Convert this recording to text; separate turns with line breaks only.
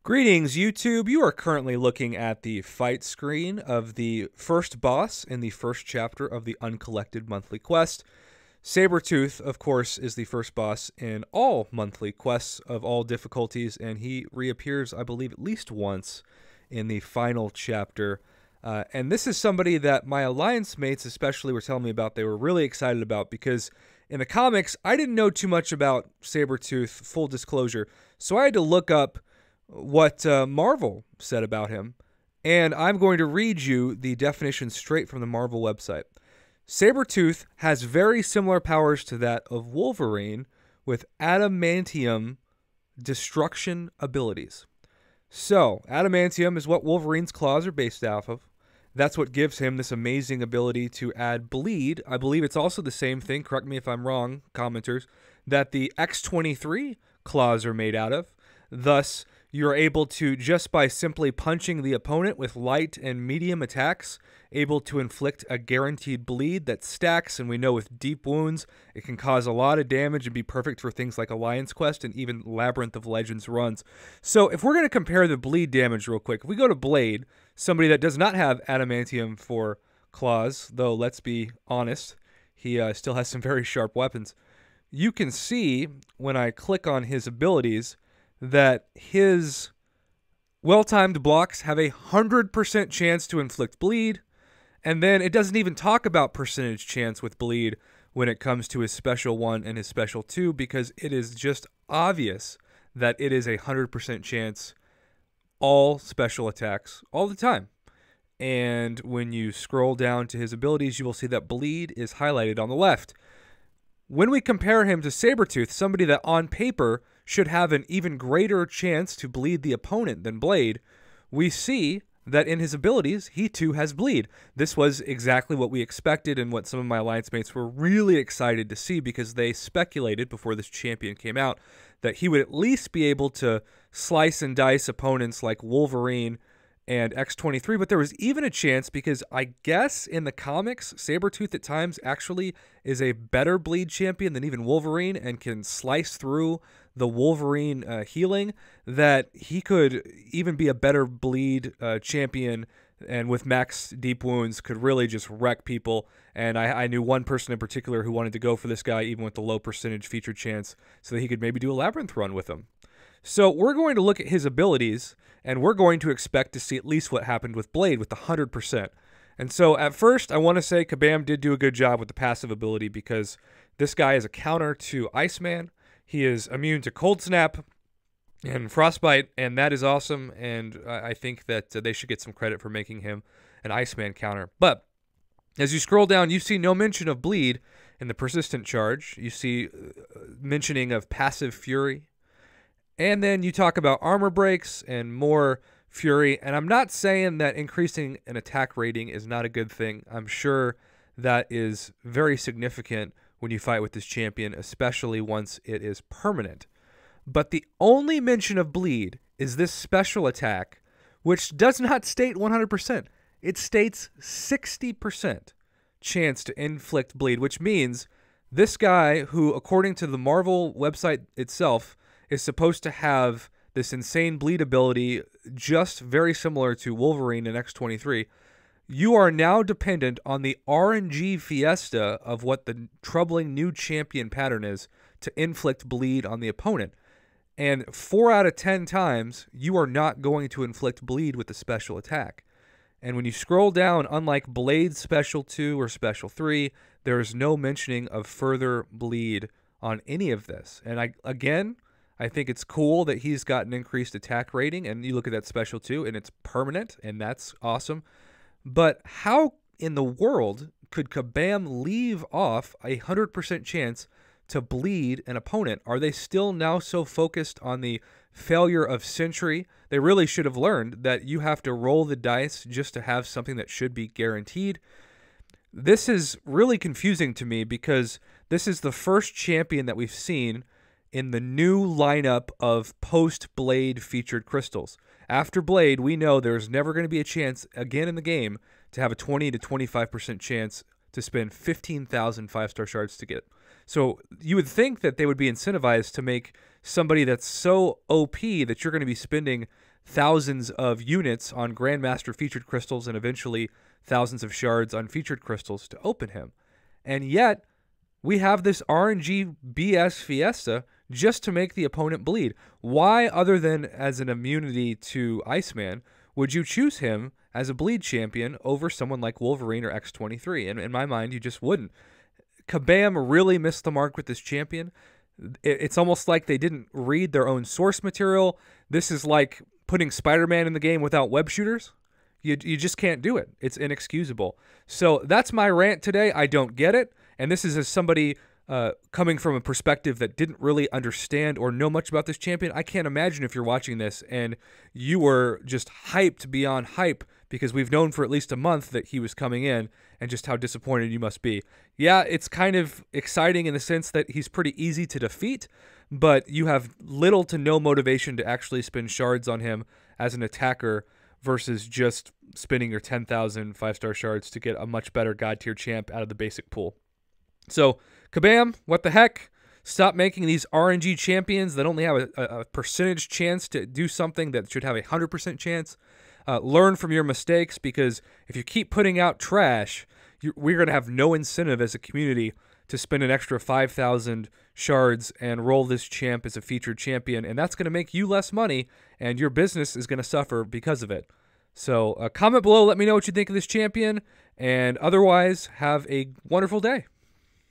Greetings, YouTube. You are currently looking at the fight screen of the first boss in the first chapter of the Uncollected Monthly Quest. Sabretooth, of course, is the first boss in all monthly quests of all difficulties, and he reappears, I believe, at least once in the final chapter. And this is somebody that my alliance mates especially were telling me about. They were really excited about because in the comics, I didn't know too much about Sabretooth, full disclosure, so I had to look up what Marvel said about him, and I'm going to read you the definition straight from the Marvel website. Sabretooth has very similar powers to that of Wolverine with adamantium destruction abilities. So, adamantium is what Wolverine's claws are based off of. That's what gives him this amazing ability to add bleed. I believe it's also the same thing, correct me if I'm wrong, commenters, that the X-23 claws are made out of. Thus, you're able to, just by simply punching the opponent with light and medium attacks, able to inflict a guaranteed bleed that stacks, and we know with deep wounds, it can cause a lot of damage and be perfect for things like Alliance Quest and even Labyrinth of Legends runs. So if we're going to compare the bleed damage real quick, if we go to Blade, somebody that does not have adamantium for claws, though let's be honest, he still has some very sharp weapons, you can see when I click on his abilities that his well-timed blocks have a 100% chance to inflict bleed, and then it doesn't even talk about percentage chance with bleed when it comes to his special 1 and his special 2, because it is just obvious that it is a 100% chance all special attacks all the time. And when you scroll down to his abilities, you will see that bleed is highlighted on the left. When we compare him to Sabretooth, somebody that on paper should have an even greater chance to bleed the opponent than Blade, we see that in his abilities, he too has bleed. This was exactly what we expected and what some of my alliance mates were really excited to see, because they speculated before this champion came out that he would at least be able to slice and dice opponents like Wolverine and X-23, but there was even a chance, because I guess in the comics, Sabretooth at times actually is a better bleed champion than even Wolverine and can slice through the Wolverine healing, that he could even be a better bleed champion, and with max deep wounds could really just wreck people. And I knew one person in particular who wanted to go for this guy even with the low percentage feature chance so that he could maybe do a Labyrinth run with him. So we're going to look at his abilities, and we're going to expect to see at least what happened with Blade with the 100%. And so at first, I want to say Kabam did do a good job with the passive ability, because this guy is a counter to Iceman. He is immune to Cold Snap and Frostbite, and that is awesome, and I think that they should get some credit for making him an Iceman counter. But as you scroll down, you see no mention of Bleed in the persistent charge. You see mentioning of passive Fury. And then you talk about armor breaks and more Fury. And I'm not saying that increasing an attack rating is not a good thing. I'm sure that is very significant when you fight with this champion, especially once it is permanent. But the only mention of bleed is this special attack, which does not state 100%. It states 60% chance to inflict bleed, which means this guy, who according to the Marvel website itself is supposed to have this insane bleed ability, just very similar to Wolverine and X-23, you are now dependent on the RNG fiesta of what the troubling new champion pattern is to inflict bleed on the opponent. And 4 out of 10 times, you are not going to inflict bleed with the special attack. And when you scroll down, unlike Blade's Special 2 or Special 3, there is no mentioning of further bleed on any of this. And I think it's cool that he's got an increased attack rating, and you look at that Special 2, and it's permanent, and that's awesome. But how in the world could Kabam leave off a 100% chance to bleed an opponent? Are they still now so focused on the failure of Sentry? They really should have learned that you have to roll the dice just to have something that should be guaranteed. This is really confusing to me, because this is the first champion that we've seen in the new lineup of post-Blade featured crystals. After Blade, we know there's never going to be a chance again in the game to have a 20 to 25% chance to spend 15,000 5-star shards to get. So you would think that they would be incentivized to make somebody that's so OP that you're going to be spending thousands of units on Grandmaster featured crystals and eventually thousands of shards on featured crystals to open him. And yet, we have this RNG BS fiesta just to make the opponent bleed. Why, other than as an immunity to Iceman, would you choose him as a bleed champion over someone like Wolverine or X-23? And in my mind, you just wouldn't. Kabam really missed the mark with this champion. It's almost like they didn't read their own source material. This is like putting Spider-Man in the game without web shooters. You just can't do it. It's inexcusable. So that's my rant today. I don't get it. And this is as somebody coming from a perspective that didn't really understand or know much about this champion. I can't imagine if you're watching this and you were just hyped beyond hype because we've known for at least a month that he was coming in and just how disappointed you must be. Yeah, it's kind of exciting in the sense that he's pretty easy to defeat, but you have little to no motivation to actually spend shards on him as an attacker versus just spending your 10,000 5-star shards to get a much better God tier champ out of the basic pool. So, kabam, what the heck? Stop making these RNG champions that only have a percentage chance to do something that should have a 100% chance. Learn from your mistakes, because if you keep putting out trash, we're going to have no incentive as a community to spend an extra 5,000 shards and roll this champ as a featured champion, and that's going to make you less money, and your business is going to suffer because of it. So comment below, let me know what you think of this champion, and otherwise, have a wonderful day.